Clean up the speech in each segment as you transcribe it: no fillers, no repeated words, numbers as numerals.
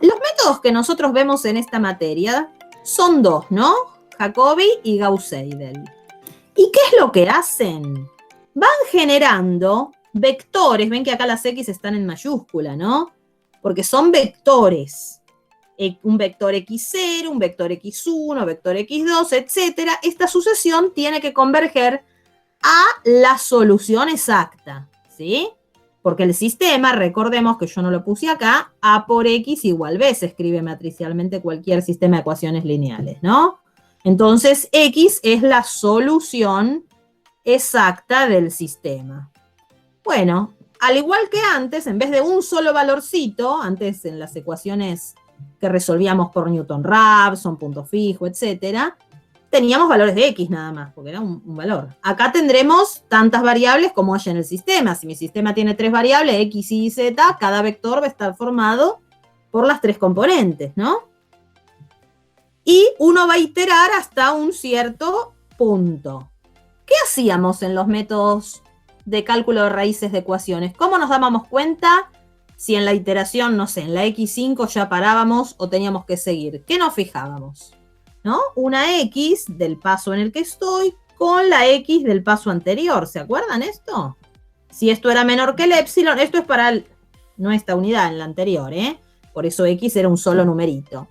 Los métodos que nosotros vemos en esta materia son dos, ¿no? Jacobi y Gauss-Seidel. ¿Y qué es lo que hacen? Van generando vectores, ven que acá las X están en mayúscula, ¿no? Porque son vectores. Un vector X0, un vector X1, vector X2, etc. Esta sucesión tiene que converger a la solución exacta, ¿sí? Porque el sistema, recordemos que yo no lo puse acá, A por X igual B, se escribe matricialmente cualquier sistema de ecuaciones lineales, ¿no? Entonces, X es la solución exacta del sistema. Bueno, al igual que antes, en vez de un solo valorcito, antes en las ecuaciones que resolvíamos por Newton-Raphson, punto fijo, etcétera, teníamos valores de X nada más, porque era un valor. Acá tendremos tantas variables como haya en el sistema. Si mi sistema tiene 3 variables, X, Y, Z, cada vector va a estar formado por las 3 componentes, ¿no? Y uno va a iterar hasta un cierto punto. ¿Qué hacíamos en los métodos de cálculo de raíces de ecuaciones? ¿Cómo nos dábamos cuenta si en la iteración, no sé, en la X5 ya parábamos o teníamos que seguir? ¿Qué nos fijábamos? ¿No? Una X del paso en el que estoy con la X del paso anterior. ¿Se acuerdan esto? Si esto era menor que el epsilon, esto es para nuestra unidad en la anterior, ¿eh? Por eso X era un solo numerito.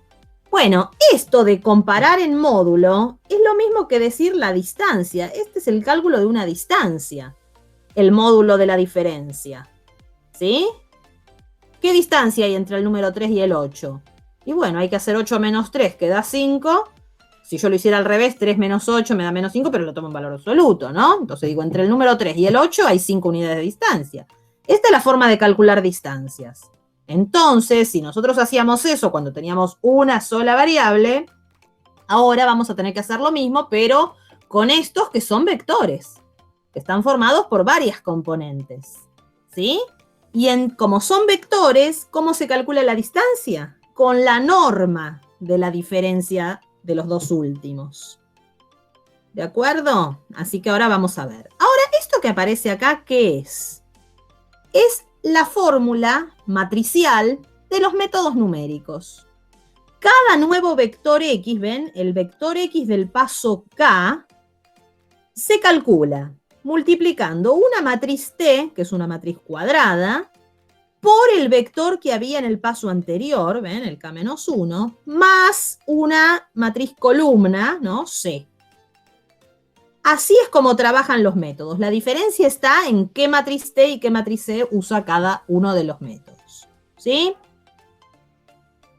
Bueno, esto de comparar en módulo es lo mismo que decir la distancia. Este es el cálculo de una distancia, el módulo de la diferencia. ¿Sí? ¿Qué distancia hay entre el número 3 y el 8? Y bueno, hay que hacer 8 menos 3, que da 5. Si yo lo hiciera al revés, 3 menos 8 me da menos 5, pero lo tomo en valor absoluto, ¿no? Entonces digo, entre el número 3 y el 8 hay 5 unidades de distancia. Esta es la forma de calcular distancias. Entonces, si nosotros hacíamos eso cuando teníamos una sola variable, ahora vamos a tener que hacer lo mismo, pero con estos que son vectores, que están formados por varias componentes, ¿sí? Y como son vectores, ¿cómo se calcula la distancia? Con la norma de la diferencia de los dos últimos. ¿De acuerdo? Así que ahora vamos a ver. Ahora, esto que aparece acá, ¿qué es? Es la fórmula matricial de los métodos numéricos. Cada nuevo vector X, ¿ven? El vector X del paso K se calcula multiplicando una matriz T, que es una matriz cuadrada, por el vector que había en el paso anterior, ¿ven? El K-1, más una matriz columna, ¿no? C. Así es como trabajan los métodos. La diferencia está en qué matriz T y qué matriz C usa cada uno de los métodos. ¿Sí?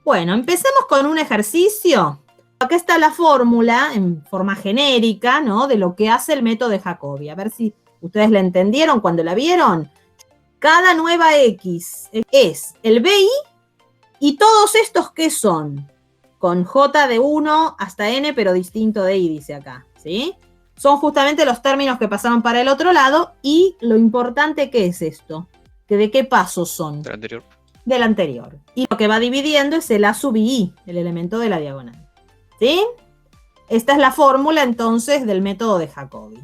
Bueno, empecemos con un ejercicio. Acá está la fórmula en forma genérica, ¿no? De lo que hace el método de Jacobi. A ver si ustedes la entendieron cuando la vieron. Cada nueva X es el BI y todos estos ¿qué son? Con J de 1 hasta N, pero distinto de I, dice acá, ¿sí? Son justamente los términos que pasaron para el otro lado y lo importante que es esto, que de qué pasos son. Del anterior. Del anterior. Y lo que va dividiendo es el A sub I, el elemento de la diagonal, ¿sí? Esta es la fórmula entonces del método de Jacobi.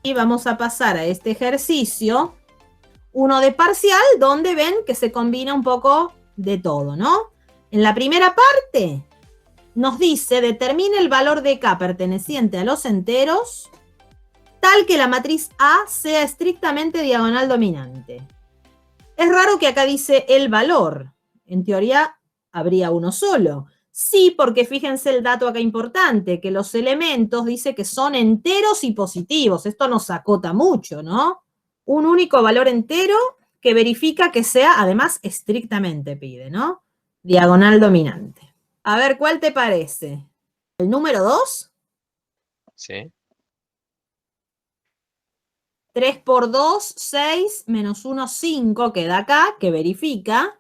Y vamos a pasar a este ejercicio, uno de parcial, donde ven que se combina un poco de todo, ¿no? En la primera parte nos dice, determine el valor de K perteneciente a los enteros, tal que la matriz A sea estrictamente diagonal dominante. Es raro que acá dice el valor. En teoría habría uno solo. Sí, porque fíjense el dato acá importante, que los elementos dice que son enteros y positivos. Esto nos acota mucho, ¿no? Un único valor entero que verifica que sea, además, estrictamente pide, ¿no? Diagonal dominante. A ver, ¿cuál te parece? ¿El número 2? Sí. 3 por 2, 6, menos 1, 5, queda acá, que verifica.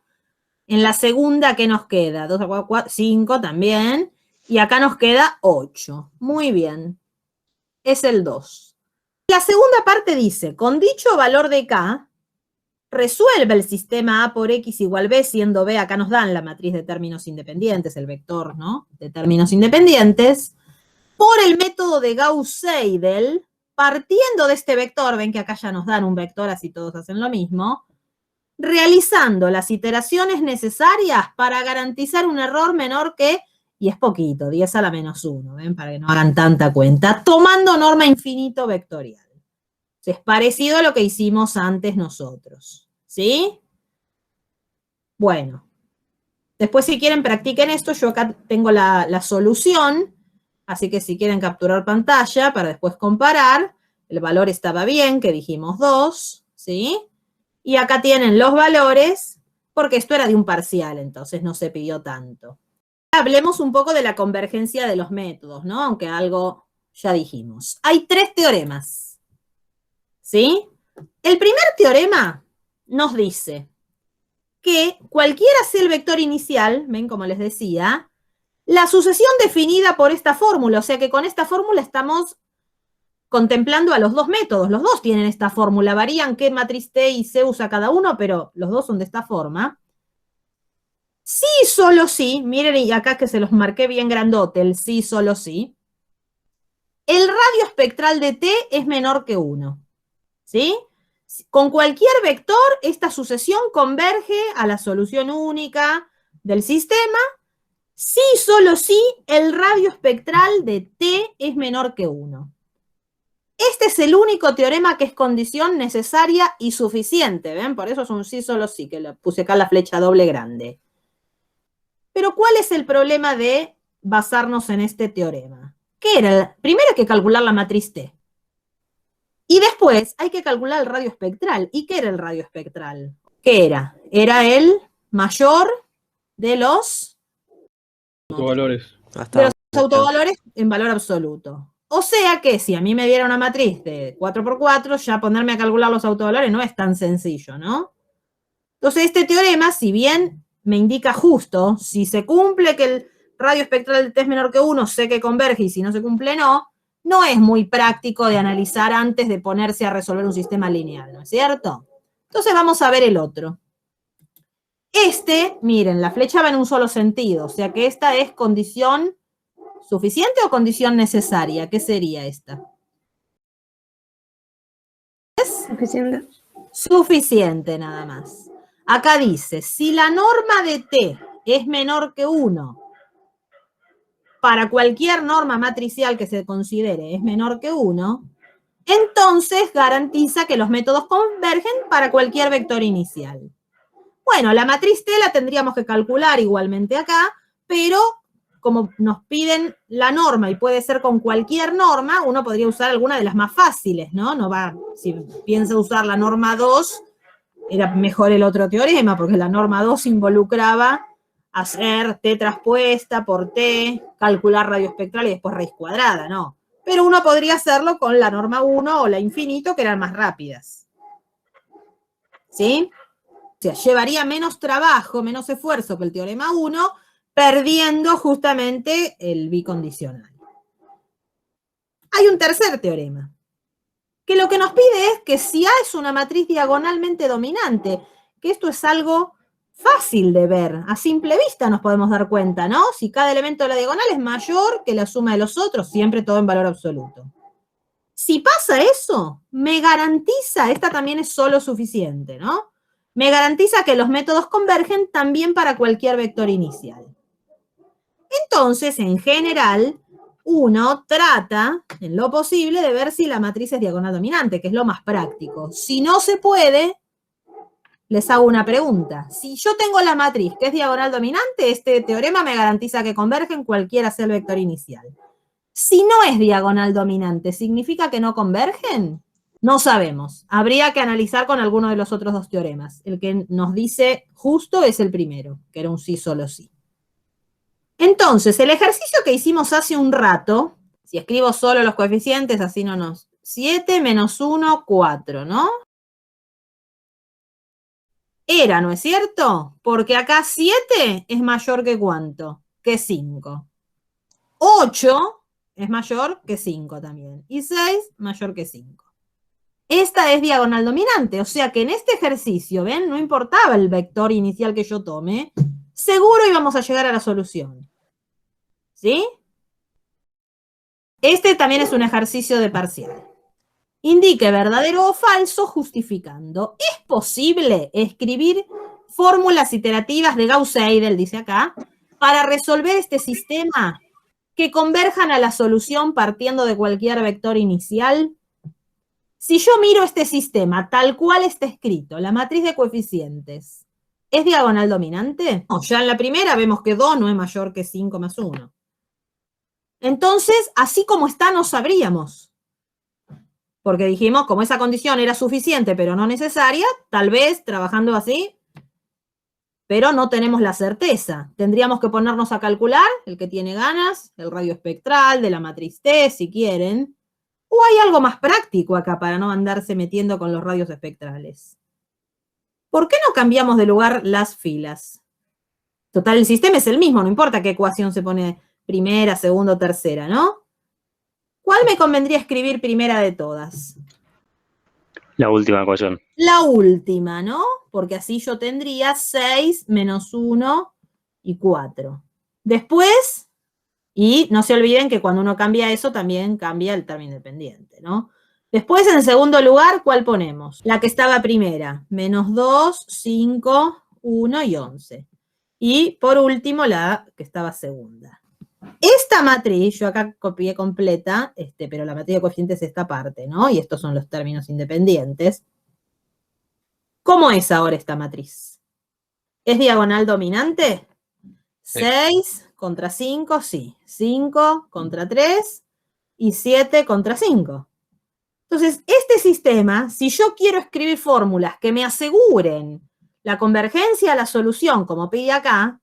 En la segunda, ¿qué nos queda? 2, 4, 5 también. Y acá nos queda 8. Muy bien. Es el 2. La segunda parte dice, con dicho valor de K, resuelve el sistema A por X igual B, siendo B, acá nos dan la matriz de términos independientes, el vector, ¿no? De términos independientes, por el método de Gauss-Seidel, partiendo de este vector, ven que acá ya nos dan un vector, así todos hacen lo mismo, realizando las iteraciones necesarias para garantizar un error menor que, y es poquito, 10 a la menos 1, ¿ven? Para que no hagan tanta cuenta, tomando norma infinito vectorial. Es parecido a lo que hicimos antes nosotros, ¿sí? Bueno, después si quieren practiquen esto, yo acá tengo la solución, así que si quieren capturar pantalla para después comparar, el valor estaba bien, que dijimos 2, ¿sí? Y acá tienen los valores, porque esto era de un parcial, entonces no se pidió tanto. Hablemos un poco de la convergencia de los métodos, ¿no? Aunque algo ya dijimos. Hay 3 teoremas, ¿sí? El primer teorema nos dice que cualquiera sea el vector inicial, ven como les decía, la sucesión definida por esta fórmula, o sea que con esta fórmula estamos contemplando a los dos métodos, los dos tienen esta fórmula, varían qué matriz T y C usa cada uno, pero los dos son de esta forma. Sí, solo sí, miren y acá que se los marqué bien grandote, el sí, solo sí. El radio espectral de T es menor que 1, ¿sí? Con cualquier vector, esta sucesión converge a la solución única del sistema. Sí, solo sí, el radio espectral de T es menor que 1. Este es el único teorema que es condición necesaria y suficiente, ¿ven? Por eso es un sí, solo sí, que le puse acá la flecha doble grande. Pero ¿cuál es el problema de basarnos en este teorema? ¿Qué era? Primero hay que calcular la matriz T. Y después hay que calcular el radio espectral. ¿Y qué era el radio espectral? ¿Qué era? Era el mayor de los Autovalores. autovalores en valor absoluto. O sea que si a mí me diera una matriz de 4×4, ya ponerme a calcular los autovalores no es tan sencillo, ¿no? Entonces este teorema, si bien me indica justo, si se cumple que el radio espectral de T es menor que 1, sé que converge, y si no se cumple, no es muy práctico de analizar antes de ponerse a resolver un sistema lineal, ¿no es cierto? Entonces vamos a ver el otro. Miren, la flecha va en un solo sentido, o sea que esta es condición suficiente o condición necesaria. ¿Qué sería esta? Suficiente. Suficiente nada más. Acá dice, si la norma de T es menor que 1, para cualquier norma matricial que se considere es menor que 1, entonces garantiza que los métodos convergen para cualquier vector inicial. Bueno, la matriz T la tendríamos que calcular igualmente acá, pero como nos piden la norma y puede ser con cualquier norma, uno podría usar alguna de las más fáciles, ¿no? Si piensa usar la norma 2, era mejor el otro teorema, porque la norma 2 involucraba hacer T traspuesta por T, calcular radio espectral y después raíz cuadrada, ¿no? Pero uno podría hacerlo con la norma 1 o la infinito, que eran más rápidas. ¿Sí? O sea, llevaría menos trabajo, menos esfuerzo que el teorema 1, perdiendo justamente el bicondicional. Hay un tercer teorema, que lo que nos pide es que si A es una matriz diagonalmente dominante, que esto es algo fácil de ver, a simple vista nos podemos dar cuenta, ¿no? Si cada elemento de la diagonal es mayor que la suma de los otros, siempre todo en valor absoluto. Si pasa eso, me garantiza, esta también es solo suficiente, ¿no? Me garantiza que los métodos convergen también para cualquier vector inicial. Entonces, en general, uno trata, en lo posible, de ver si la matriz es diagonal dominante, que es lo más práctico. Si no se puede, les hago una pregunta. Si yo tengo la matriz que es diagonal dominante, este teorema me garantiza que convergen cualquiera sea el vector inicial. Si no es diagonal dominante, ¿significa que no convergen? No sabemos. Habría que analizar con alguno de los otros dos teoremas. El que nos dice justo es el primero, que era un sí, solo sí. Entonces, el ejercicio que hicimos hace un rato, si escribo solo los coeficientes, así no nos... 7 menos 1, 4, ¿no? Era, ¿no es cierto? Porque acá 7 es mayor que ¿cuánto? Que 5. 8 es mayor que 5 también. Y 6 mayor que 5. Esta es diagonal dominante, o sea que en este ejercicio, ¿ven? No importaba el vector inicial que yo tome, seguro íbamos a llegar a la solución. ¿Sí? Este también es un ejercicio de parcial. Indique verdadero o falso justificando. ¿Es posible escribir fórmulas iterativas de Gauss-Seidel, dice acá, para resolver este sistema que converjan a la solución partiendo de cualquier vector inicial? Si yo miro este sistema tal cual está escrito, la matriz de coeficientes, ¿es diagonal dominante? No, ya en la primera vemos que 2 no es mayor que 5 más 1. Entonces, así como está, no sabríamos. Porque dijimos, como esa condición era suficiente pero no necesaria, tal vez trabajando así, pero no tenemos la certeza. Tendríamos que ponernos a calcular, el que tiene ganas, el radio espectral de la matriz T, si quieren. ¿O hay algo más práctico acá para no andarse metiendo con los radios espectrales? ¿Por qué no cambiamos de lugar las filas? Total, el sistema es el mismo, no importa qué ecuación se pone primera, segunda o tercera, ¿no? ¿Cuál me convendría escribir primera de todas? La última ecuación. La última, ¿no? Porque así yo tendría 6 menos 1 y 4. Después, y no se olviden que cuando uno cambia eso, también cambia el término independiente, ¿no? Después, en segundo lugar, ¿cuál ponemos? La que estaba primera, menos 2, 5, 1 y 11. Y por último, la que estaba segunda. Esta matriz, yo acá copié completa, pero la matriz de coeficientes es esta parte, ¿no? Y estos son los términos independientes. ¿Cómo es ahora esta matriz? ¿Es diagonal dominante? Sí. 6 contra 5, sí. 5 contra 3 y 7 contra 5. Entonces, este sistema, si yo quiero escribir fórmulas que me aseguren la convergencia a la solución, como pide acá,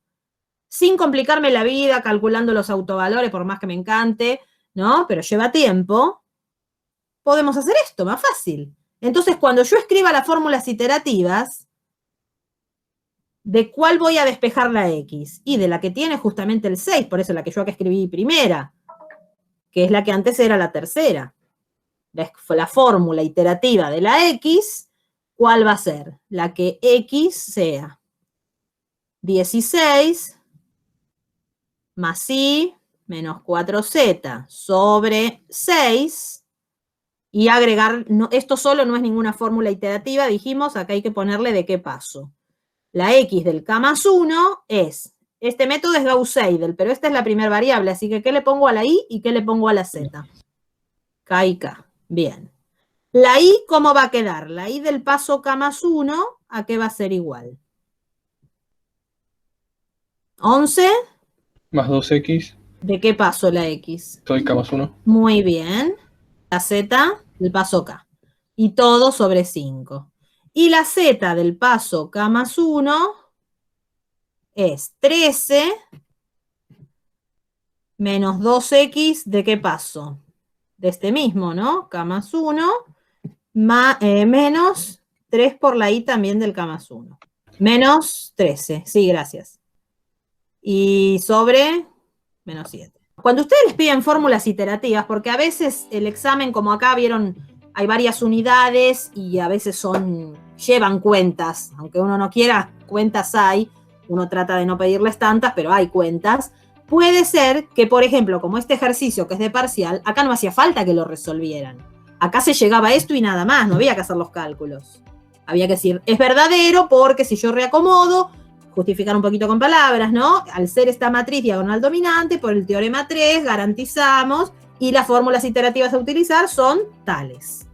sin complicarme la vida calculando los autovalores, por más que me encante, ¿no? Pero lleva tiempo, podemos hacer esto más fácil. Entonces, cuando yo escriba las fórmulas iterativas, ¿de cuál voy a despejar la X? Y de la que tiene justamente el 6, por eso la que yo acá escribí primera, que es la que antes era la tercera. La fórmula iterativa de la X, ¿cuál va a ser? La que X sea 16 más I menos 4Z sobre 6 y agregar, no, esto solo no es ninguna fórmula iterativa, dijimos, acá hay que ponerle de qué paso. La X del K más 1 es, este método es Gauss-Seidel, pero esta es la primera variable, así que ¿qué le pongo a la I y qué le pongo a la Z? K y K, bien. La I, ¿cómo va a quedar? La I del paso K más 1, ¿a qué va a ser igual? 11. Más 2x, ¿De qué paso la X? soy K más 1. Muy bien. La Z del paso K. Y todo sobre 5. Y la Z del paso K más 1 es 13 menos 2x, ¿de qué paso? De este mismo, ¿no? K más 1 menos 3 por la I también del K más 1. Menos 13, sí, gracias. Y sobre menos 7. Cuando ustedes les piden fórmulas iterativas, porque a veces el examen, como acá vieron, hay varias unidades y a veces llevan cuentas, aunque uno no quiera, cuentas hay, uno trata de no pedirles tantas, pero hay cuentas. Puede ser que, por ejemplo, como este ejercicio que es de parcial, acá no hacía falta que lo resolvieran. Acá se llegaba a esto y nada más, no había que hacer los cálculos. Había que decir, es verdadero porque si yo reacomodo, justificar un poquito con palabras, ¿no? Al ser esta matriz diagonal dominante, por el teorema 3, garantizamos, y las fórmulas iterativas a utilizar son tales.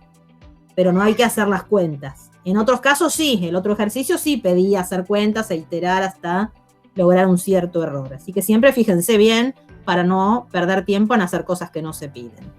Pero no hay que hacer las cuentas. En otros casos sí, el otro ejercicio sí pedía hacer cuentas e iterar hasta lograr un cierto error. Así que siempre fíjense bien para no perder tiempo en hacer cosas que no se piden.